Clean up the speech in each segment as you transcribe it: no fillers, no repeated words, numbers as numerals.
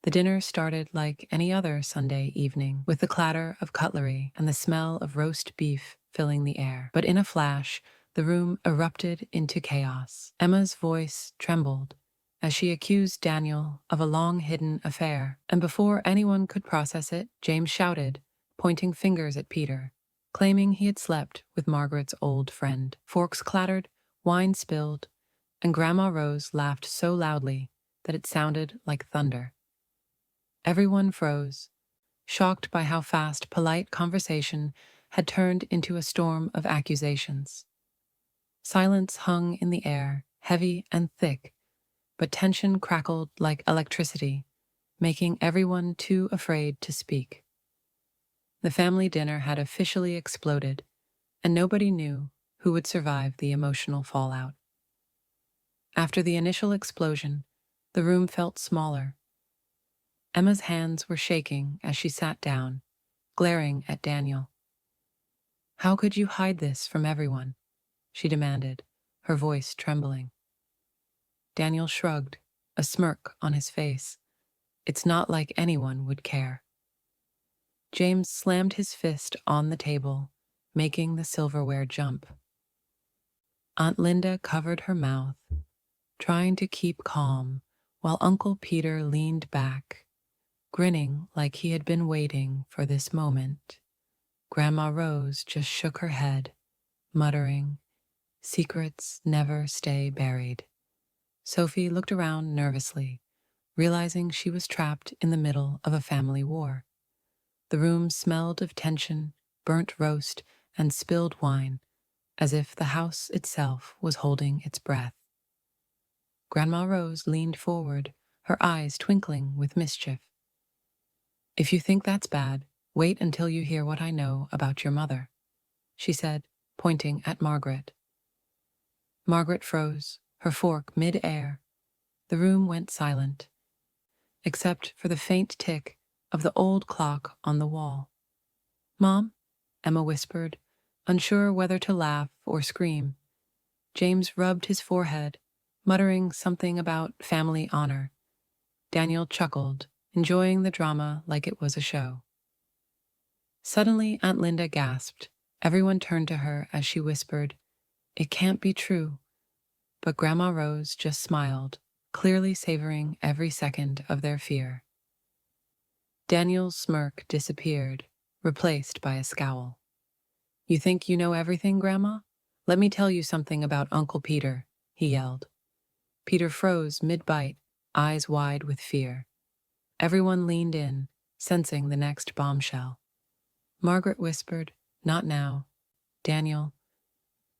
The dinner started like any other Sunday evening, with the clatter of cutlery and the smell of roast beef filling the air. But in a flash, the room erupted into chaos. Emma's voice trembled as she accused Daniel of a long-hidden affair, and before anyone could process it, James shouted, pointing fingers at Peter, claiming he had slept with Margaret's old friend. Forks clattered, wine spilled, and Grandma Rose laughed so loudly that it sounded like thunder. Everyone froze, shocked by how fast polite conversation had turned into a storm of accusations. Silence hung in the air, heavy and thick, but tension crackled like electricity, making everyone too afraid to speak. The family dinner had officially exploded, and nobody knew who would survive the emotional fallout. After the initial explosion, the room felt smaller. Emma's hands were shaking as she sat down, glaring at Daniel. "How could you hide this from everyone?" she demanded, her voice trembling. Daniel shrugged, a smirk on his face. "It's not like anyone would care." James slammed his fist on the table, making the silverware jump. Aunt Linda covered her mouth, trying to keep calm, while Uncle Peter leaned back, grinning like he had been waiting for this moment. Grandma Rose just shook her head, muttering, "Secrets never stay buried." Sophie looked around nervously, realizing she was trapped in the middle of a family war. The room smelled of tension, burnt roast, and spilled wine, as if the house itself was holding its breath. Grandma Rose leaned forward, her eyes twinkling with mischief. "If you think that's bad, wait until you hear what I know about your mother," she said, pointing at Margaret. Margaret froze, her fork mid-air. The room went silent, except for the faint tick of the old clock on the wall. "Mom?" Emma whispered, unsure whether to laugh or scream. James rubbed his forehead, muttering something about family honor. Daniel chuckled, enjoying the drama like it was a show. Suddenly, Aunt Linda gasped. Everyone turned to her as she whispered, "It can't be true." But Grandma Rose just smiled, clearly savoring every second of their fear. Daniel's smirk disappeared, replaced by a scowl. "You think you know everything, Grandma? Let me tell you something about Uncle Peter," he yelled. Peter froze mid-bite, eyes wide with fear. Everyone leaned in, sensing the next bombshell. Margaret whispered, "Not now, Daniel,"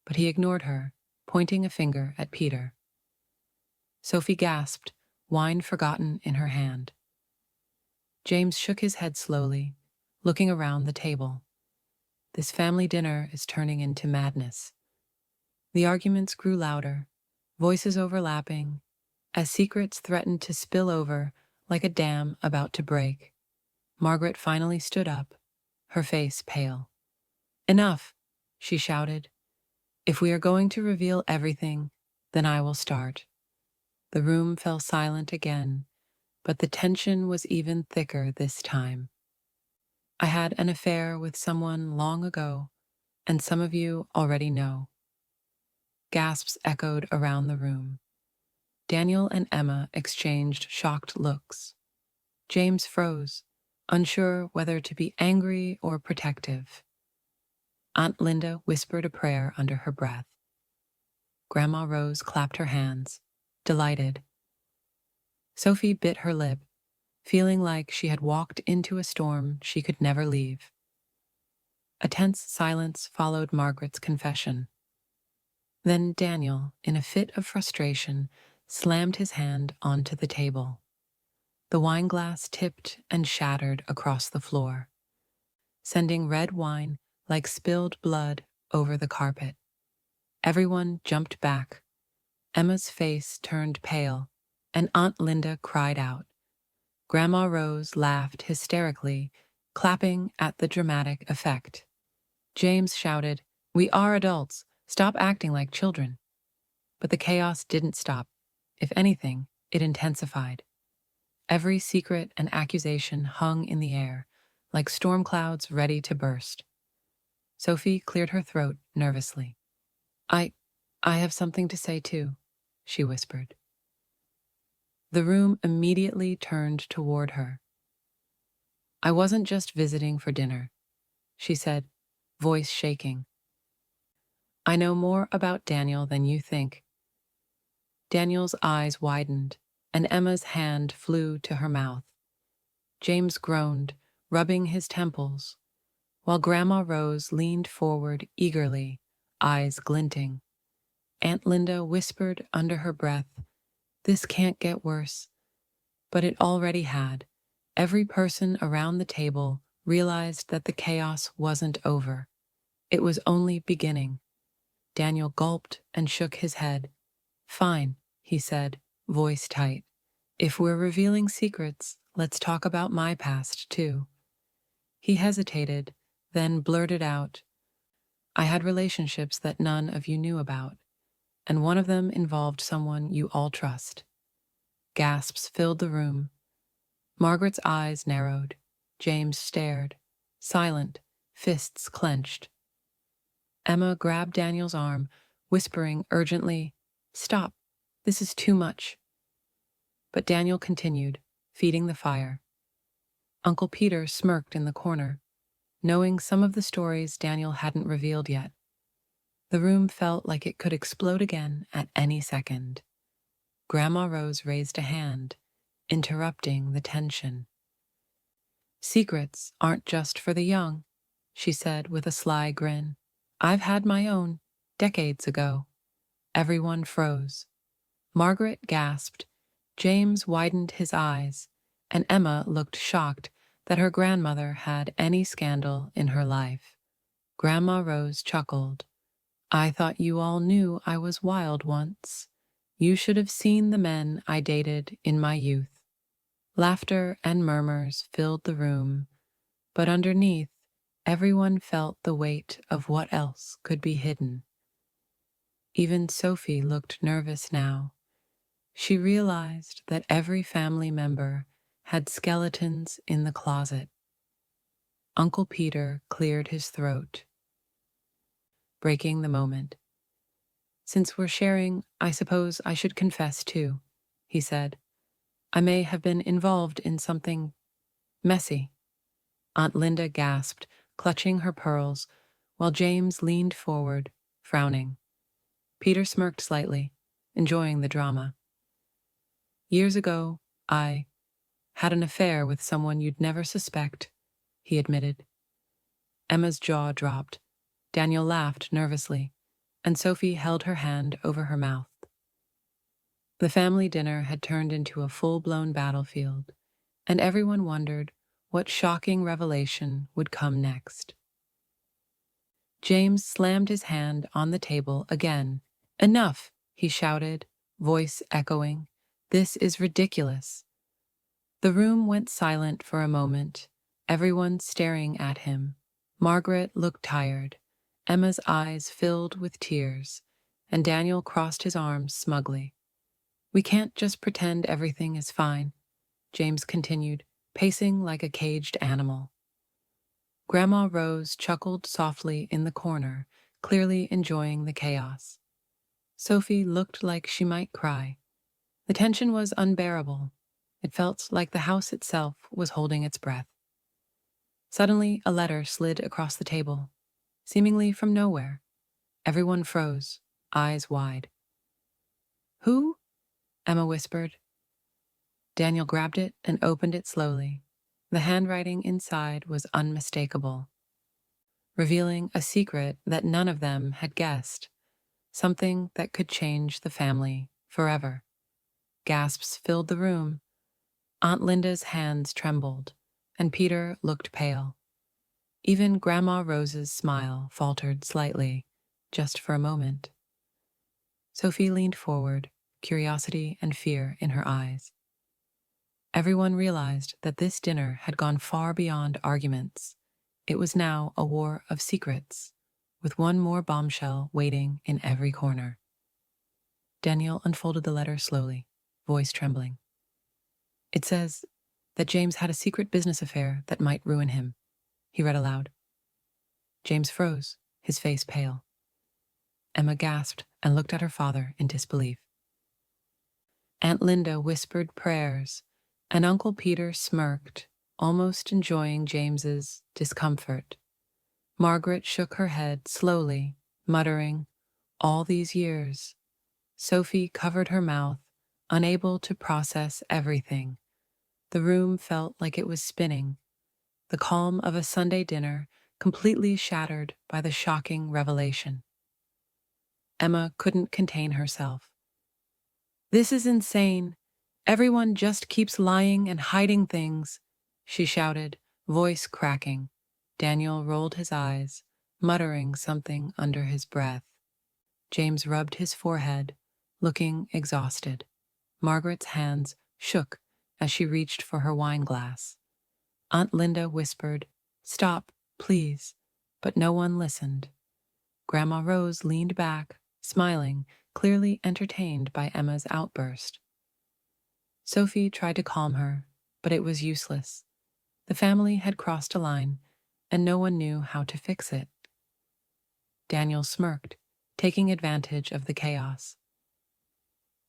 but he ignored her, pointing a finger at Peter. Sophie gasped, wine forgotten in her hand. James shook his head slowly, looking around the table. This family dinner is turning into madness. The arguments grew louder, voices overlapping, as secrets threatened to spill over like a dam about to break. Margaret finally stood up, her face pale. "Enough," she shouted. "If we are going to reveal everything, then I will start." The room fell silent again, but the tension was even thicker this time. "I had an affair with someone long ago, and some of you already know." Gasps echoed around the room. Daniel and Emma exchanged shocked looks. James froze, unsure whether to be angry or protective. Aunt Linda whispered a prayer under her breath. Grandma Rose clapped her hands, delighted. Sophie bit her lip, feeling like she had walked into a storm she could never leave. A tense silence followed Margaret's confession. Then Daniel, in a fit of frustration, slammed his hand onto the table. The wine glass tipped and shattered across the floor, sending red wine like spilled blood over the carpet. Everyone jumped back. Emma's face turned pale, and Aunt Linda cried out. Grandma Rose laughed hysterically, clapping at the dramatic effect. James shouted, "We are adults. Stop acting like children." But the chaos didn't stop. If anything, it intensified. Every secret and accusation hung in the air, like storm clouds ready to burst. Sophie cleared her throat nervously. I I have something to say too, she whispered. The room immediately turned toward her. I wasn't just visiting for dinner, she said, voice shaking. I know more about Daniel than you think. Daniel's eyes widened, and Emma's hand flew to her mouth. James groaned, rubbing his temples, while Grandma Rose leaned forward eagerly, eyes glinting. Aunt Linda whispered under her breath, "This can't get worse." But it already had. Every person around the table realized that the chaos wasn't over. It was only beginning. Daniel gulped and shook his head. "Fine," he said, voice tight. "If we're revealing secrets, let's talk about my past, too." He hesitated, then blurted out, "I had relationships that none of you knew about, and one of them involved someone you all trust." Gasps filled the room. Margaret's eyes narrowed. James stared, silent, fists clenched. Emma grabbed Daniel's arm, whispering urgently, "Stop, this is too much." But Daniel continued, feeding the fire. Uncle Peter smirked in the corner, knowing some of the stories Daniel hadn't revealed yet. The room felt like it could explode again at any second. Grandma Rose raised a hand, interrupting the tension. "Secrets aren't just for the young," she said with a sly grin. "I've had my own, decades ago." Everyone froze. Margaret gasped, James widened his eyes, and Emma looked shocked that her grandmother had any scandal in her life. Grandma Rose chuckled. "I thought you all knew I was wild once. You should have seen the men I dated in my youth." Laughter and murmurs filled the room, but underneath, everyone felt the weight of what else could be hidden. Even Sophie looked nervous now. She realized that every family member had skeletons in the closet. Uncle Peter cleared his throat, breaking the moment. "Since we're sharing, I suppose I should confess too," he said. "I may have been involved in something messy." Aunt Linda gasped, clutching her pearls, while James leaned forward, frowning. Peter smirked slightly, enjoying the drama. "Years ago, I had an affair with someone you'd never suspect," he admitted. Emma's jaw dropped. Daniel laughed nervously, and Sophie held her hand over her mouth. The family dinner had turned into a full-blown battlefield, and everyone wondered what shocking revelation would come next. James slammed his hand on the table again. "Enough!" he shouted, voice echoing. "This is ridiculous." The room went silent for a moment, everyone staring at him. Margaret looked tired, Emma's eyes filled with tears, and Daniel crossed his arms smugly. "We can't just pretend everything is fine," James continued, pacing like a caged animal. Grandma Rose chuckled softly in the corner, clearly enjoying the chaos. Sophie looked like she might cry. The tension was unbearable. It felt like the house itself was holding its breath. Suddenly, a letter slid across the table, seemingly from nowhere. Everyone froze, eyes wide. "Who?" Emma whispered. Daniel grabbed it and opened it slowly. The handwriting inside was unmistakable, revealing a secret that none of them had guessed, something that could change the family forever. Gasps filled the room. Aunt Linda's hands trembled, and Peter looked pale. Even Grandma Rose's smile faltered slightly, just for a moment. Sophie leaned forward, curiosity and fear in her eyes. Everyone realized that this dinner had gone far beyond arguments. It was now a war of secrets, with one more bombshell waiting in every corner. Daniel unfolded the letter slowly, voice trembling. It says that James had a secret business affair that might ruin him, he read aloud. James froze, his face pale. Emma gasped and looked at her father in disbelief. Aunt Linda whispered prayers, and Uncle Peter smirked, almost enjoying James's discomfort. Margaret shook her head slowly, muttering, "All these years." Sophie covered her mouth, unable to process everything. The room felt like it was spinning, the calm of a Sunday dinner completely shattered by the shocking revelation. Emma couldn't contain herself. "This is insane. Everyone just keeps lying and hiding things," she shouted, voice cracking. Daniel rolled his eyes, muttering something under his breath. James rubbed his forehead, looking exhausted. Margaret's hands shook as she reached for her wine glass. Aunt Linda whispered, "Stop, please," but no one listened. Grandma Rose leaned back, smiling, clearly entertained by Emma's outburst. Sophie tried to calm her, but it was useless. The family had crossed a line, and no one knew how to fix it. Daniel smirked, taking advantage of the chaos.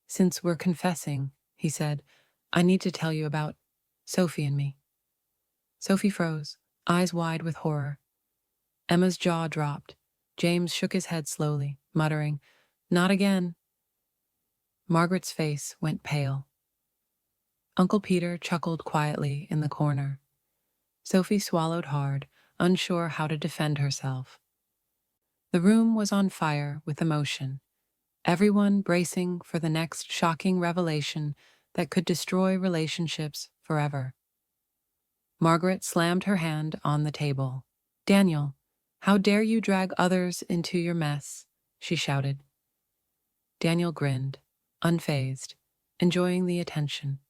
"Since we're confessing," he said, "I need to tell you about Sophie and me." Sophie froze, eyes wide with horror. Emma's jaw dropped. James shook his head slowly, muttering, "Not again." Margaret's face went pale. Uncle Peter chuckled quietly in the corner. Sophie swallowed hard, unsure how to defend herself. The room was on fire with emotion, everyone bracing for the next shocking revelation that could destroy relationships forever. Margaret slammed her hand on the table. "Daniel, how dare you drag others into your mess?" she shouted. Daniel grinned, unfazed, enjoying the attention.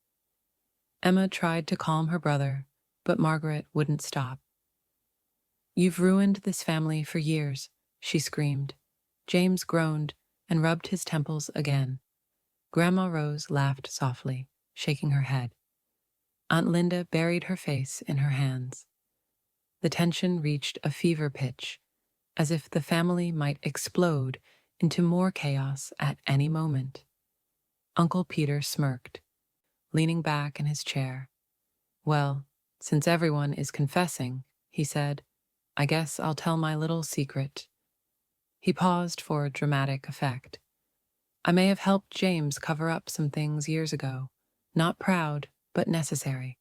Emma tried to calm her brother, but Margaret wouldn't stop. "You've ruined this family for years," she screamed. James groaned and rubbed his temples again. Grandma Rose laughed softly, shaking her head. Aunt Linda buried her face in her hands. The tension reached a fever pitch, as if the family might explode into more chaos at any moment. Uncle Peter smirked, leaning back in his chair. "Well, since everyone is confessing," he said, "I guess I'll tell my little secret." He paused for dramatic effect. "I may have helped James cover up some things years ago. Not proud, but necessary."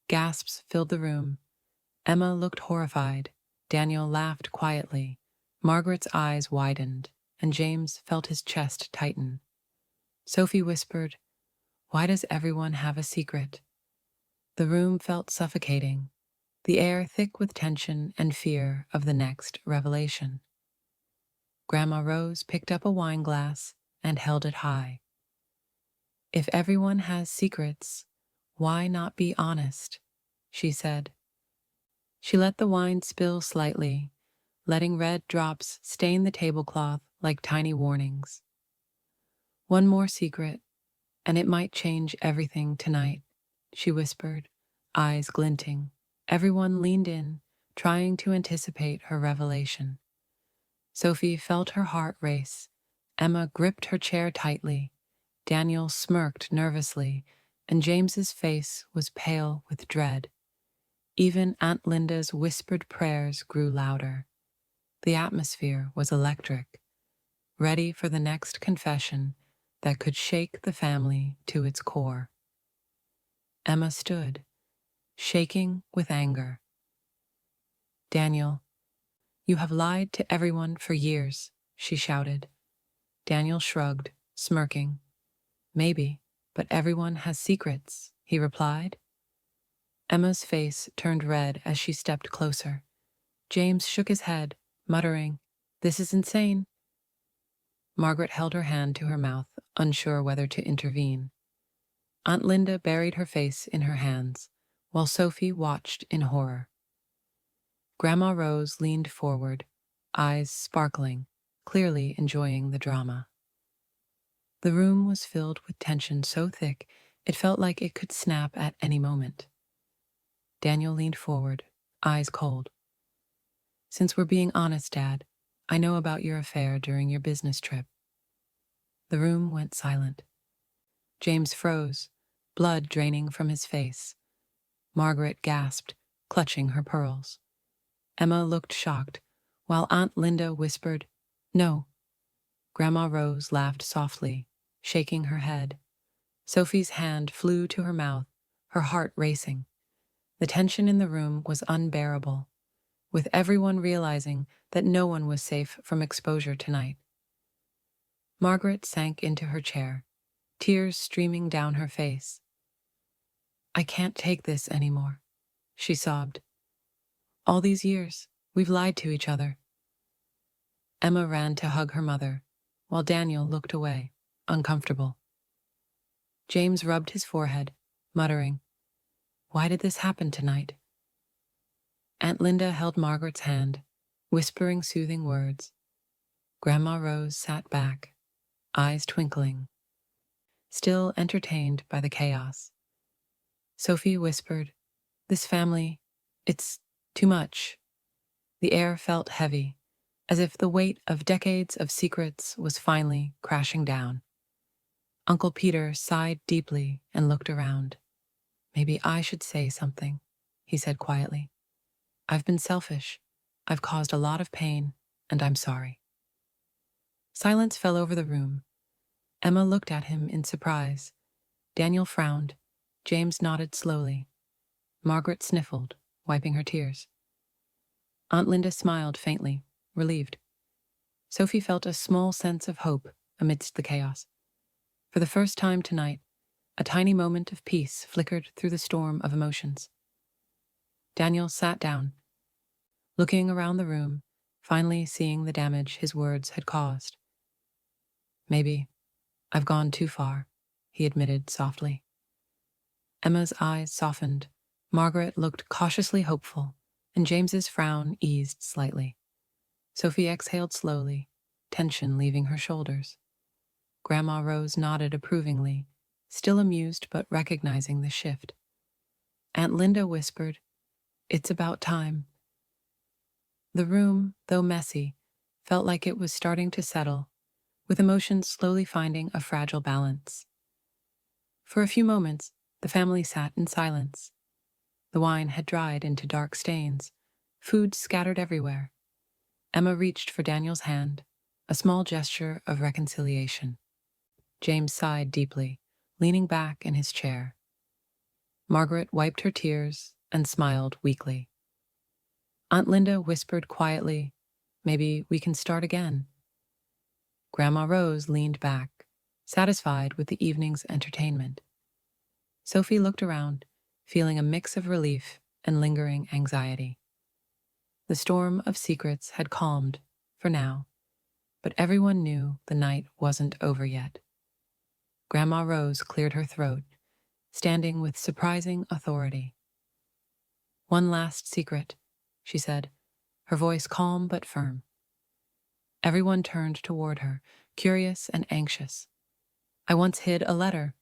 Gasps filled the room. Emma looked horrified. Daniel laughed quietly. Margaret's eyes widened, and James felt his chest tighten. Sophie whispered, "Why does everyone have a secret?" The room felt suffocating, the air thick with tension and fear of the next revelation. Grandma Rose picked up a wine glass and held it high. "If everyone has secrets, why not be honest?" she said. She let the wine spill slightly, letting red drops stain the tablecloth like tiny warnings. "One more secret, and it might change everything tonight," she whispered, eyes glinting. Everyone leaned in, trying to anticipate her revelation. Sophie felt her heart race. Emma gripped her chair tightly. Daniel smirked nervously, and James's face was pale with dread. Even Aunt Linda's whispered prayers grew louder. The atmosphere was electric, ready for the next confession that could shake the family to its core. Emma stood, shaking with anger. "Daniel, you have lied to everyone for years," she shouted. Daniel shrugged, smirking. "Maybe, but everyone has secrets," he replied. Emma's face turned red as she stepped closer. James shook his head, muttering, "This is insane." Margaret held her hand to her mouth, unsure whether to intervene. Aunt Linda buried her face in her hands, while Sophie watched in horror. Grandma Rose leaned forward, eyes sparkling, clearly enjoying the drama. The room was filled with tension so thick It felt like it could snap at any moment. Daniel leaned forward, eyes cold. Since we're being honest, Dad, I know about your affair during your business trip. The room went silent. James froze, blood draining from his face. Margaret gasped, clutching her pearls. Emma looked shocked, while Aunt Linda whispered, "No." Grandma Rose laughed softly, shaking her head. Sophie's hand flew to her mouth, her heart racing. The tension in the room was unbearable, with everyone realizing that no one was safe from exposure tonight. Margaret sank into her chair, tears streaming down her face. "I can't take this anymore," she sobbed. "All these years, we've lied to each other." Emma ran to hug her mother, while Daniel looked away, uncomfortable. James rubbed his forehead, muttering, "Why did this happen tonight?" Aunt Linda held Margaret's hand, whispering soothing words. Grandma Rose sat back, eyes twinkling, still entertained by the chaos. Sophie whispered, "This family, it's too much." The air felt heavy, as if the weight of decades of secrets was finally crashing down. Uncle Peter sighed deeply and looked around. "Maybe I should say something," he said quietly. "I've been selfish. I've caused a lot of pain, and I'm sorry." Silence fell over the room. Emma looked at him in surprise. Daniel frowned. James nodded slowly. Margaret sniffled, wiping her tears. Aunt Linda smiled faintly, relieved. Sophie felt a small sense of hope amidst the chaos. For the first time tonight, a tiny moment of peace flickered through the storm of emotions. Daniel sat down, looking around the room, finally seeing the damage his words had caused. "Maybe I've gone too far," he admitted softly. Emma's eyes softened. Margaret looked cautiously hopeful, and James's frown eased slightly. Sophie exhaled slowly, tension leaving her shoulders. Grandma Rose nodded approvingly, still amused but recognizing the shift. Aunt Linda whispered, "It's about time." The room, though messy, felt like it was starting to settle, with emotions slowly finding a fragile balance. For a few moments, the family sat in silence. The wine had dried into dark stains, food scattered everywhere. Emma reached for Daniel's hand, a small gesture of reconciliation. James sighed deeply, leaning back in his chair. Margaret wiped her tears and smiled weakly. Aunt Linda whispered quietly, "Maybe we can start again." Grandma Rose leaned back, satisfied with the evening's entertainment. Sophie looked around, feeling a mix of relief and lingering anxiety. The storm of secrets had calmed, for now, but everyone knew the night wasn't over yet. Grandma Rose cleared her throat, standing with surprising authority. "One last secret," she said, her voice calm but firm. Everyone turned toward her, curious and anxious. "I once hid a letter,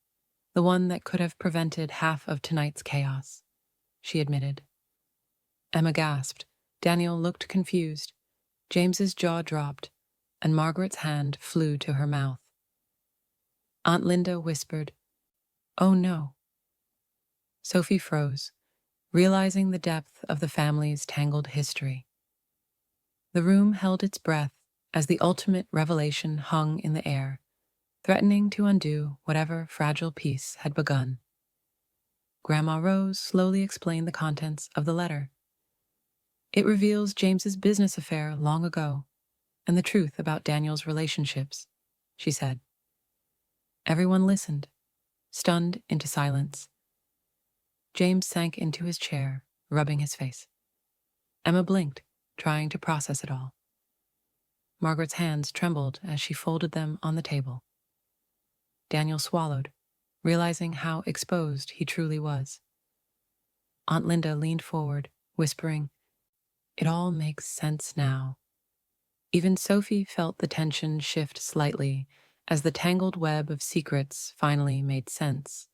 the one that could have prevented half of tonight's chaos," she admitted. Emma gasped. Daniel looked confused. James's jaw dropped, and Margaret's hand flew to her mouth. Aunt Linda whispered, "Oh no." Sophie froze, realizing the depth of the family's tangled history. The room held its breath as the ultimate revelation hung in the air, threatening to undo whatever fragile peace had begun. Grandma Rose slowly explained the contents of the letter. "It reveals James's business affair long ago, and the truth about Daniel's relationships," she said. Everyone listened, stunned into silence. James sank into his chair, rubbing his face. Emma blinked, trying to process it all. Margaret's hands trembled as she folded them on the table. Daniel swallowed, realizing how exposed he truly was. Aunt Linda leaned forward, whispering, "It all makes sense now." Even Sophie felt the tension shift slightly as the tangled web of secrets finally made sense.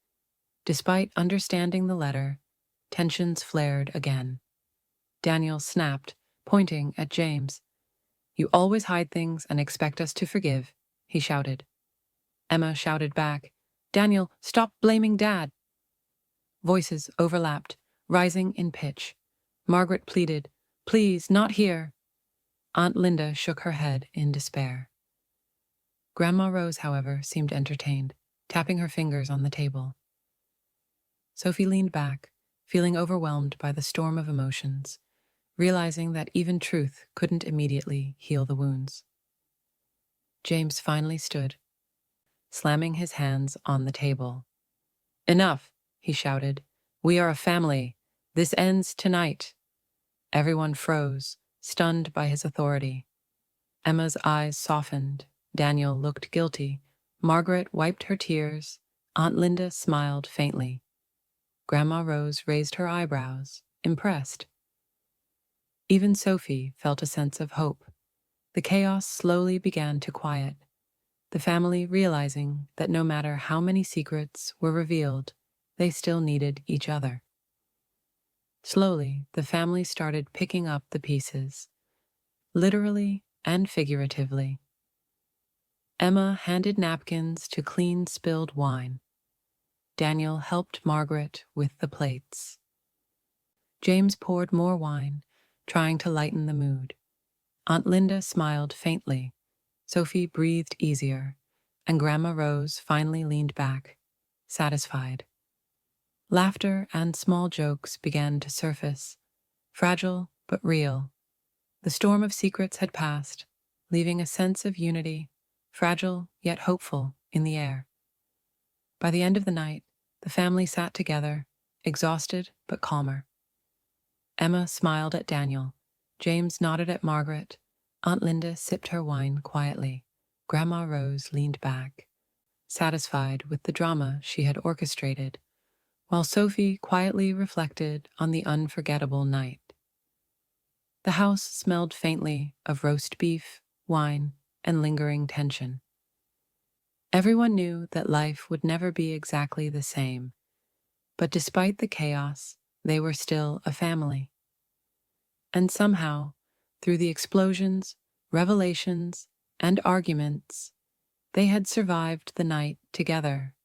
Despite understanding the letter, tensions flared again. Daniel snapped, pointing at James. "You always hide things and expect us to forgive," he shouted. Emma shouted back, "Daniel, stop blaming Dad!" Voices overlapped, rising in pitch. Margaret pleaded, "Please, not here." Aunt Linda shook her head in despair. Grandma Rose, however, seemed entertained, tapping her fingers on the table. Sophie leaned back, feeling overwhelmed by the storm of emotions, realizing that even truth couldn't immediately heal the wounds. James finally stood, slamming his hands on the table. "Enough," he shouted. "We are a family. This ends tonight." Everyone froze, stunned by his authority. Emma's eyes softened. Daniel looked guilty. Margaret wiped her tears. Aunt Linda smiled faintly. Grandma Rose raised her eyebrows, impressed. Even Sophie felt a sense of hope. The chaos slowly began to quiet, the family realizing that no matter how many secrets were revealed, they still needed each other. Slowly, the family started picking up the pieces, literally and figuratively. Emma handed napkins to clean spilled wine. Daniel helped Margaret with the plates. James poured more wine, trying to lighten the mood. Aunt Linda smiled faintly. Sophie breathed easier, and Grandma Rose finally leaned back, satisfied. Laughter and small jokes began to surface, fragile but real. The storm of secrets had passed, leaving a sense of unity, fragile yet hopeful, in the air. By the end of the night, the family sat together, exhausted but calmer. Emma smiled at Daniel. James nodded at Margaret. Aunt Linda sipped her wine quietly. Grandma Rose leaned back, satisfied with the drama she had orchestrated, while Sophie quietly reflected on the unforgettable night. The house smelled faintly of roast beef, wine, and lingering tension. Everyone knew that life would never be exactly the same, but despite the chaos, they were still a family. And somehow, through the explosions, revelations, and arguments, they had survived the night together.